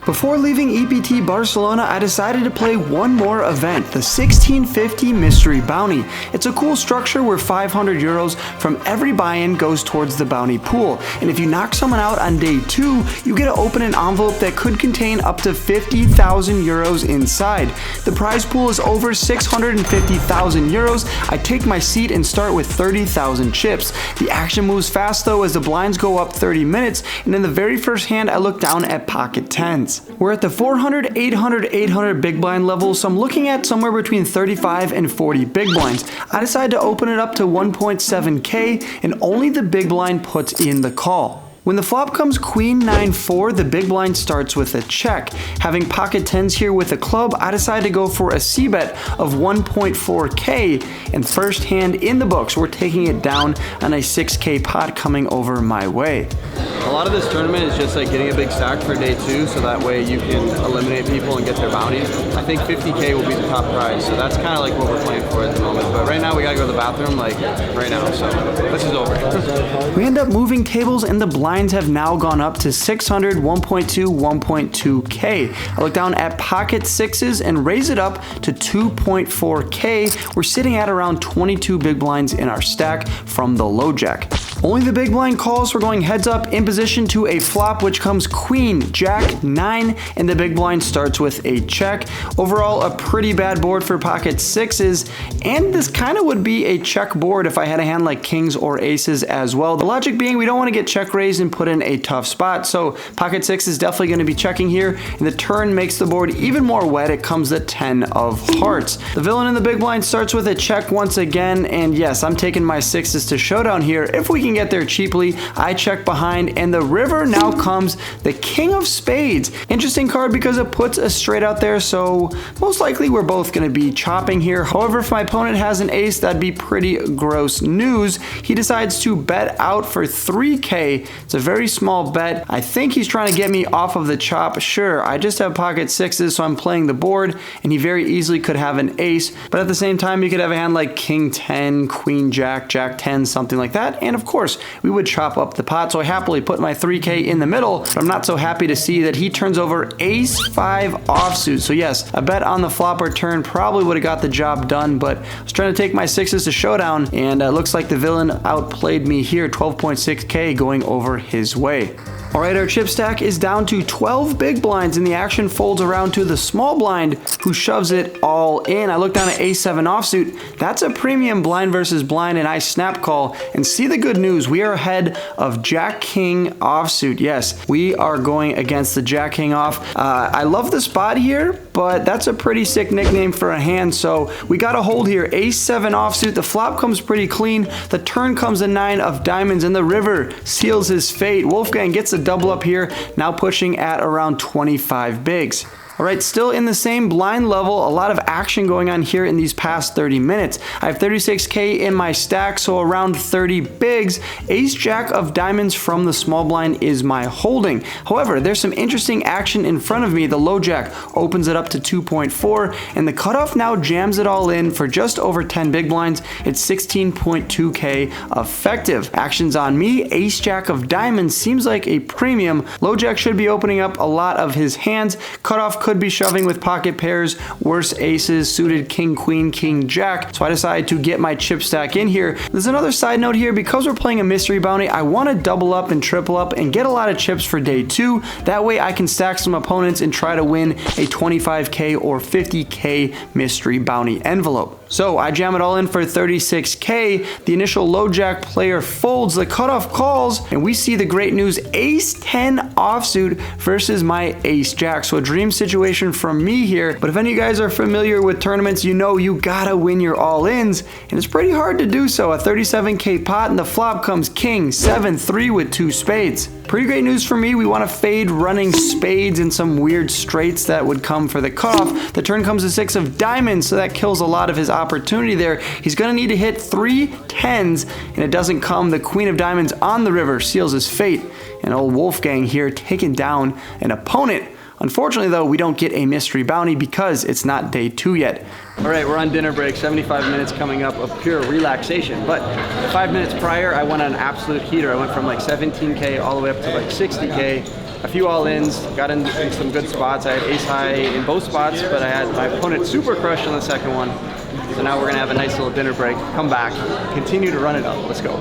Before leaving EPT Barcelona, I decided to play one more event, the 1650 Mystery Bounty. It's a cool structure where 500 euros from every buy-in goes towards the bounty pool. And if you knock someone out on day 2, you get to open an envelope that could contain up to 50,000 euros inside. The prize pool is over 650,000 euros. I take my seat and start with 30,000 chips. The action moves fast though as the blinds go up 30 minutes, and in the very first hand I look down at pocket 10s. We're at the 400, 800, 800 big blind level, so I'm looking at somewhere between 35 and 40 big blinds. I decide to open it up to 1.7k, and only the big blind puts in the call. When the flop comes Queen 9-4, the big blind starts with a check. Having pocket 10s here with a club, I decide to go for a c-bet of 1.4k, and first hand in the books, we're taking it down on a 6k pot coming over my way. A lot of this tournament is just like getting a big stack for day 2, so that way you can eliminate people and get their bounties. I think 50k will be the top prize, so that's kind of like what we're playing for at the moment. But right now we gotta go to the bathroom like right now, so this is over. We end up moving tables and the blinds have now gone up to 600, 1.2, 1.2k. I look down at pocket 6s and raise it up to 2.4k. We're sitting at around 22 big blinds in our stack from the low jack. Only the big blind calls. We're going heads up in position to a flop, which comes Queen Jack 9, and the big blind starts with a check. Overall, a pretty bad board for pocket 6s, and this kind of would be a check board if I had a hand like kings or aces as well. The logic being we don't want to get check raised and put in a tough spot, so pocket 6 is definitely going to be checking here, and the turn makes the board even more wet. It comes the 10 of hearts. The villain in the big blind starts with a check once again, and yes, I'm taking my 6s to showdown here. If we can get there cheaply, I check behind, and the river now comes the king of spades. Interesting card because it puts a straight out there, so most likely we're both going to be chopping here. However, if my opponent has an ace, that'd be pretty gross news. He decides to bet out for 3k. It's a very small bet. I think he's trying to get me off of the chop. Sure, I just have pocket 6s, so I'm playing the board, and he very easily could have an ace, but at the same time, he could have a hand like king 10, queen jack, jack 10, something like that, and of course, we would chop up the pot, so I happily put my 3k in the middle, but I'm not so happy to see that he turns over ace 5 offsuit. So yes, a bet on the flop or turn probably would have got the job done, but I was trying to take my 6s to showdown, and looks like the villain outplayed me here, 12.6k going over his way. Alright, our chip stack is down to 12 big blinds, and the action folds around to the small blind, who shoves it all in. I look down at a7 offsuit. That's a premium blind versus blind, and I snap call and see the good news. We are ahead of jack king offsuit. Yes, we are going against the jack king off. I love the spot here, but that's a pretty sick nickname for a hand, so we got to hold here. A7 offsuit. The flop comes pretty clean. The turn comes a 9 of diamonds, and the river seals his fate. Wolfgang gets a double up here, now pushing at around 25 bigs. Alright, still in the same blind level, a lot of action going on here in these past 30 minutes. I have 36k in my stack, so around 30 bigs. Ace jack of diamonds from the small blind is my holding. However, there's some interesting action in front of me. The low jack opens it up to 2.4, and the cutoff now jams it all in for just over 10 big blinds. It's 16.2k effective. Action's on me. Ace jack of diamonds seems like a premium. Low jack should be opening up a lot of his hands. Cutoff could be shoving with pocket pairs, worse aces, suited king, queen, king, jack. So I decided to get my chip stack in here. There's another side note here. Because we're playing a mystery bounty, I want to double up and triple up and get a lot of chips for day 2. That way I can stack some opponents and try to win a 25k or 50k mystery bounty envelope. So I jam it all in for 36k. The initial low jack player folds, the cutoff calls, and we see the great news, ace 10 offsuit versus my ace jack. So a dream situation from me here. But if any of you guys are familiar with tournaments, you know you gotta win your all-ins, and it's pretty hard to do so. A 37k pot, and the flop comes king 7-3 with 2 spades. Pretty great news for me. We want to fade running spades and some weird straights that would come for the cutoff. The turn comes a 6 of diamonds, so that kills a lot of his opportunity there. He's going to need to hit 3 10s, and it doesn't come. The queen of diamonds on the river seals his fate. And old Wolfgang here taking down an opponent. Unfortunately, though, we don't get a mystery bounty because it's not day 2 yet. All right, we're on dinner break, 75 minutes coming up of pure relaxation. But 5 minutes prior, I went on an absolute heater. I went from like 17K all the way up to like 60K. a few all-ins, got in some good spots. I had ace high in both spots, but I had my opponent super crushed on the second one. So now we're gonna have a nice little dinner break, come back, continue to run it up. Let's go.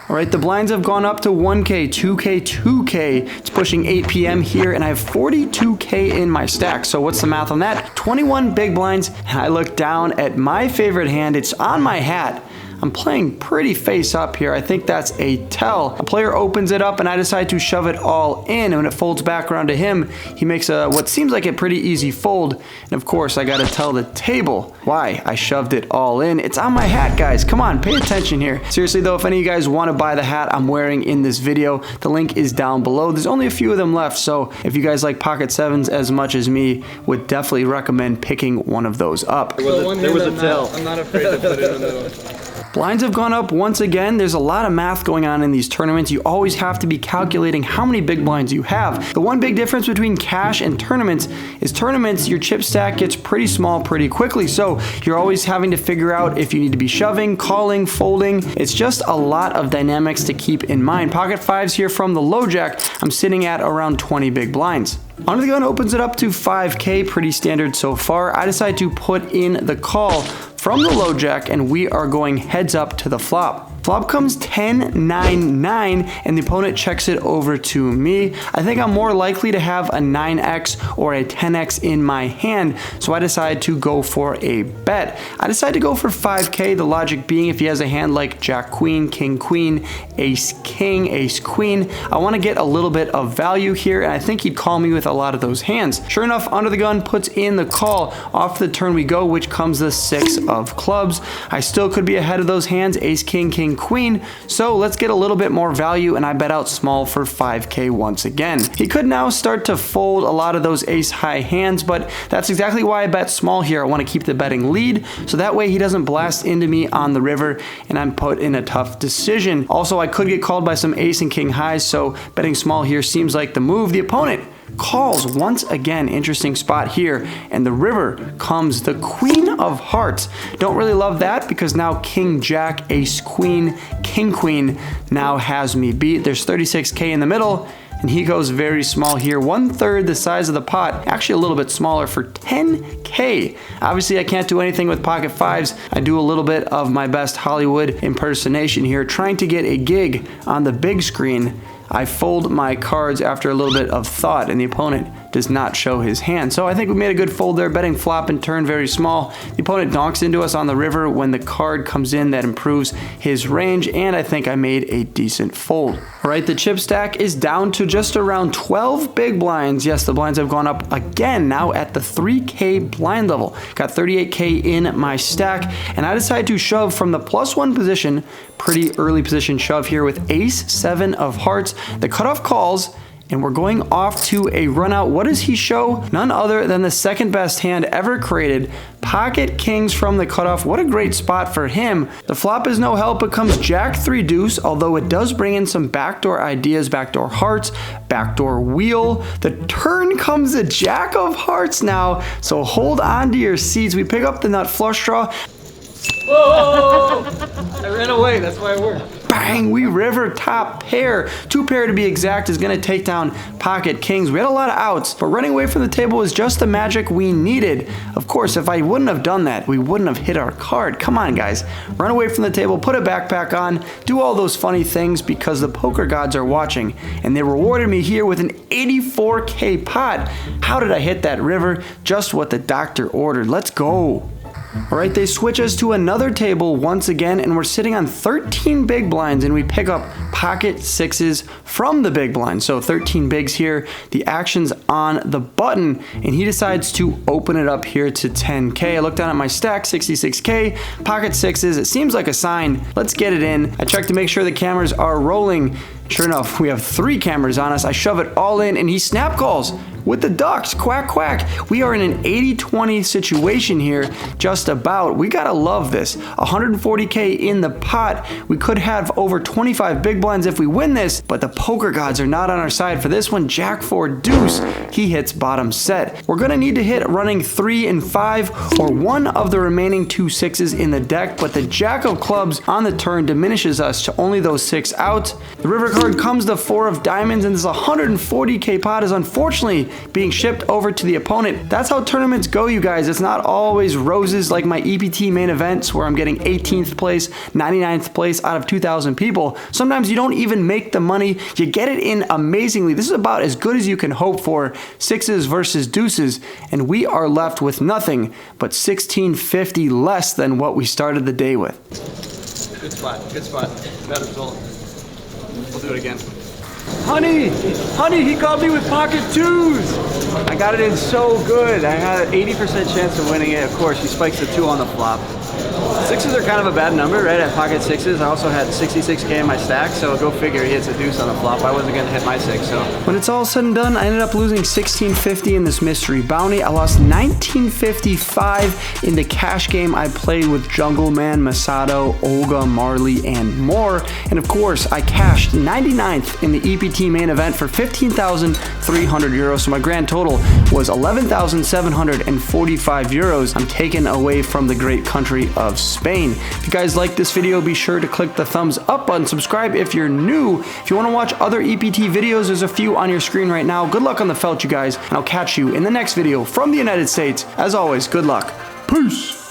All right, the blinds have gone up to 1K, 2K, 2K. It's pushing 8 p.m. here, and I have 42K in my stack. So what's the math on that? 21 big blinds, and I look down at my favorite hand. It's on my hat. I'm playing pretty face up here. I think that's a tell. A player opens it up and I decide to shove it all in, and when it folds back around to him, he makes what seems like a pretty easy fold. And of course, I gotta tell the table why I shoved it all in. It's on my hat, guys. Come on, pay attention here. Seriously though, if any of you guys want to buy the hat I'm wearing in this video, the link is down below. There's only a few of them left, so if you guys like pocket sevens as much as me, would definitely recommend picking one of those up. There was a tell. I'm not afraid to put it in the middle. Blinds have gone up once again. There's a lot of math going on in these tournaments. You always have to be calculating how many big blinds you have. The one big difference between cash and tournaments is tournaments, your chip stack gets pretty small pretty quickly. So you're always having to figure out if you need to be shoving, calling, folding. It's just a lot of dynamics to keep in mind. Pocket fives here from the low jack. I'm sitting at around 20 big blinds. Under the gun opens it up to 5K, pretty standard so far. I decide to put in the call from the low jack, and we are going heads up to the flop. Flop comes 10-9-9, and the opponent checks it over to me. I think I'm more likely to have a 9x or a 10x in my hand, so I decide to go for a bet. I decide to go for 5K, the logic being if he has a hand like Jack Queen, King Queen, Ace King, Ace Queen, I want to get a little bit of value here, and I think he'd call me with a lot of those hands. Sure enough, under the gun puts in the call. Off the turn we go, which comes the 6 of clubs. I still could be ahead of those hands, Ace King, King Queen, so let's get a little bit more value, and I bet out small for 5K once again. He could now start to fold a lot of those ace high hands, but that's exactly why I bet small here. I want to keep the betting lead, so that way he doesn't blast into me on the river, and I'm put in a tough decision. Also, I could get called by some ace and king highs, so betting small here seems like the move. The opponent calls once again. Interesting spot here, and the river comes the Queen of Hearts. Don't really love that because now King Jack, Ace Queen, King Queen now has me beat. There's 36K in the middle, and he goes very small here, 1/3 the size of the pot, actually a little bit smaller for 10K. Obviously I can't do anything with pocket fives. I do a little bit of my best Hollywood impersonation here, trying to get a gig on the big screen. I fold my cards after a little bit of thought, and the opponent does not show his hand. So I think we made a good fold there, betting flop and turn very small. The opponent donks into us on the river when the card comes in that improves his range, and I think I made a decent fold. All right, the chip stack is down to just around 12 big blinds. Yes, the blinds have gone up again, now at the 3K blind level. Got 38K in my stack, and I decide to shove from the +1 position, pretty early position shove here with Ace 7 of Hearts. The cutoff calls, and we're going off to a run out. What does he show? None other than the second best hand ever created, pocket kings from the cutoff. What a great spot for him. The flop is no help. It comes Jack 3 deuce, although it does bring in some backdoor ideas, backdoor hearts, backdoor wheel. The turn comes a Jack of Hearts now, so hold on to your seats. We pick up the nut flush draw. Whoa! I ran away, that's why I worked. Bang, we river top pair. 2 pair to be exact is gonna take down pocket kings. We had a lot of outs, but running away from the table was just the magic we needed. Of course, if I wouldn't have done that, we wouldn't have hit our card. Come on, guys. Run away from the table, put a backpack on, do all those funny things because the poker gods are watching, and they rewarded me here with an 84K pot. How did I hit that river? Just what the doctor ordered. Let's go. All right, they switch us to another table once again, and we're sitting on 13 big blinds, and we pick up pocket sixes from the big blind. So 13 bigs here. The action's on the button, and he decides to open it up here to 10K. I look down at my stack, 66K, pocket sixes. It seems like a sign. Let's get it in. I check to make sure the cameras are rolling. Sure enough, we have 3 cameras on us. I shove it all in, and he snap calls with the ducks. Quack, quack. We are in an 80-20 situation here, just about. We gotta love this. 140K in the pot. We could have over 25 big blinds if we win this, but the poker gods are not on our side for this one. Jack 4 deuce. He hits bottom set. We're gonna need to hit running 3 and 5 or one of the remaining 2 sixes in the deck, but the Jack of clubs on the turn diminishes us to only those 6 outs. The river comes card comes the 4 of diamonds, and this 140k pot is unfortunately being shipped over to the opponent. That's how tournaments go, you guys. It's not always roses like my EPT main events where I'm getting 18th place, 99th place out of 2,000 people. Sometimes you don't even make the money. You get it in amazingly. This is about as good as you can hope for. Sixes versus deuces, and we are left with nothing but 1650 less than what we started the day with. Good spot, good spot. Bad result. We'll do it again. Honey, he called me with pocket twos. I got it in so good. I had an 80% chance of winning it. Of course, he spikes the 2 on the flop. Sixes are kind of a bad number, right? At pocket sixes, I also had 66k in my stack, so go figure, he hits a deuce on the flop. I wasn't gonna hit my 6, so. When it's all said and done, I ended up losing 1650 in this mystery bounty. I lost 1955 in the cash game I played with Jungle Man, Masato, Olga, Marley, and more. And of course, I cashed 99th in the EPT main event for 15,300 euros. So my grand total was 11,745 euros. I'm taken away from the great country of Spain. If you guys like this video, be sure to click the thumbs up button, subscribe if you're new. If you want to watch other EPT videos, there's a few on your screen right now. Good luck on the felt, you guys, and I'll catch you in the next video from the United States. As always, good luck. Peace.